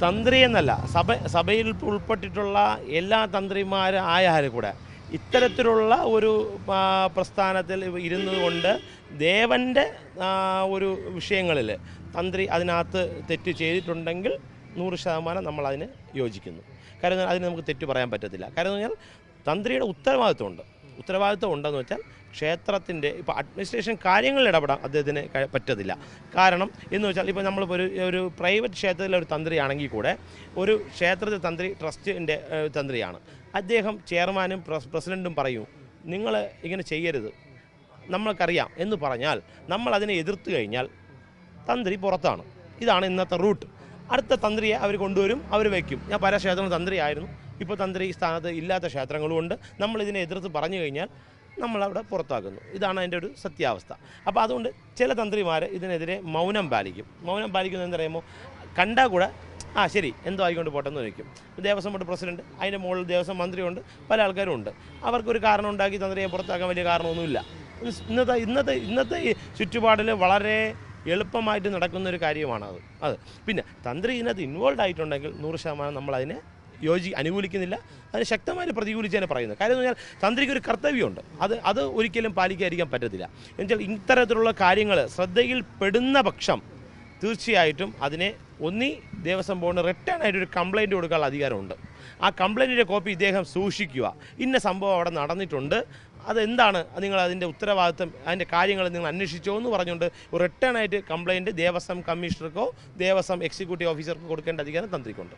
തന്ത്രി എന്നല്ല, സഭയിൽ ഉൾപ്പെട്ടിട്ടുള്ള എല്ലാ തന്ത്രിമാരായാലും കൂടെ ഇത്തരത്തിലുള്ള ഒരു പ്രസ്ഥാനത്തിൽ ഇരുന്നുകൊണ്ട് ദേവൻ്റെ ഒരു വിഷയങ്ങളിൽ തന്ത്രി അതിനകത്ത് തെറ്റ് ചെയ്തിട്ടുണ്ടെങ്കിൽ 100% നമ്മളതിന് യോജിക്കുന്നു. കാര്യം അതിന് നമുക്ക് തെറ്റ് പറയാൻ പറ്റത്തില്ല. കാര്യം എന്ന് പറഞ്ഞാൽ തന്ത്രിയുടെ ഉത്തരവാദിത്വം ഉണ്ടെന്ന് വെച്ചാൽ ക്ഷേത്രത്തിൻ്റെ ഇപ്പോൾ അഡ്മിനിസ്ട്രേഷൻ കാര്യങ്ങളിൽ ഇടപെടാൻ അദ്ദേഹത്തിന് പറ്റത്തില്ല. കാരണം എന്ന് വെച്ചാൽ ഇപ്പോൾ നമ്മളിപ്പോൾ ഒരു പ്രൈവറ്റ് ക്ഷേത്രത്തിലെ ഒരു തന്ത്രിയാണെങ്കിൽ കൂടെ ഒരു ക്ഷേത്രത്തിൽ തന്ത്രി ട്രസ്റ്റിൻ്റെ തന്ത്രിയാണ്. അദ്ദേഹം ചെയർമാനും പ്രസിഡൻറ്റും പറയും നിങ്ങൾ ഇങ്ങനെ ചെയ്യരുത്, നമ്മൾക്കറിയാം എന്ന് പറഞ്ഞാൽ നമ്മൾ അതിനെ എതിർത്ത് കഴിഞ്ഞാൽ തന്ത്രി പുറത്താണ്. ഇതാണ് ഇന്നത്തെ റൂട്ട്. അടുത്ത തന്ത്രിയെ അവർ കൊണ്ടുവരും, അവർ വയ്ക്കും. ഞാൻ പല ക്ഷേത്രങ്ങളും തന്ത്രിയായിരുന്നു, ഇപ്പോൾ തന്ത്രി സ്ഥാനത്ത് ഇല്ലാത്ത ക്ഷേത്രങ്ങളുമുണ്ട്. നമ്മളിതിനെ എതിർത്ത് പറഞ്ഞു കഴിഞ്ഞാൽ നമ്മളവിടെ പുറത്താക്കുന്നു. ഇതാണ് അതിൻ്റെ ഒരു സത്യാവസ്ഥ. അപ്പോൾ അതുകൊണ്ട് ചില തന്ത്രിമാർ ഇതിനെതിരെ മൗനം പാലിക്കുന്നത് എന്താ പറയുമ്പോൾ കണ്ടാൽ കൂടെ ശരി എന്തോ ആയിക്കൊണ്ട് പോട്ടെന്ന് ചോദിക്കും. ദേവസ്വം ബോർഡ് പ്രസിഡൻറ്റ്, അതിൻ്റെ മുകളിൽ ദേവസ്വം മന്ത്രിയുണ്ട്, പല ആൾക്കാരും ഉണ്ട്. അവർക്കൊരു കാരണം ഉണ്ടാക്കി തന്ത്രിയെ പുറത്താക്കാൻ വലിയ കാരണമൊന്നുമില്ല. ഇന്നത്തെ ഈ ചുറ്റുപാടിൽ വളരെ എളുപ്പമായിട്ട് നടക്കുന്നൊരു കാര്യമാണത്. പിന്നെ തന്ത്രി ഇതിനകത്ത് ഇൻവോൾവ് ആയിട്ടുണ്ടെങ്കിൽ 100% നമ്മളതിനെ അനുകൂലിക്കുന്നില്ല, അതിന് ശക്തമായി പ്രതികൂലിച്ചാണ് പറയുന്നത്. കാര്യം എന്ന് പറഞ്ഞാൽ തന്ത്രിക്കൊരു കർത്തവ്യമുണ്ട്, അത് ഒരിക്കലും പാലിക്കാതിരിക്കാൻ പറ്റത്തില്ല. എന്നുവെച്ചാൽ ഇത്തരത്തിലുള്ള കാര്യങ്ങൾ ശ്രദ്ധയിൽപ്പെടുന്ന പക്ഷം തീർച്ചയായിട്ടും അതിനെ ദേവസ്വം ബോർഡിന് റിട്ടേൺ ആയിട്ടൊരു കംപ്ലയിൻറ്റ് കൊടുക്കാനുള്ള അധികാരമുണ്ട്. ആ കംപ്ലയിൻറ്റിൻ്റെ കോപ്പി ഇദ്ദേഹം സൂക്ഷിക്കുക. ഇന്ന സംഭവം അവിടെ നടന്നിട്ടുണ്ട്, അതെന്താണ്, നിങ്ങൾ അതിൻ്റെ ഉത്തരവാദിത്വം, അതിൻ്റെ കാര്യങ്ങൾ നിങ്ങൾ അന്വേഷിച്ചോ എന്ന് പറഞ്ഞുകൊണ്ട് റിട്ടേൺ ആയിട്ട് കംപ്ലയിൻറ്റ് ദേവസ്വം കമ്മീഷണർക്കോ ദേവസ്വം എക്സിക്യൂട്ടീവ് ഓഫീസർക്കോ കൊടുക്കേണ്ട അധികാരം തന്ത്രിക്കുണ്ട്.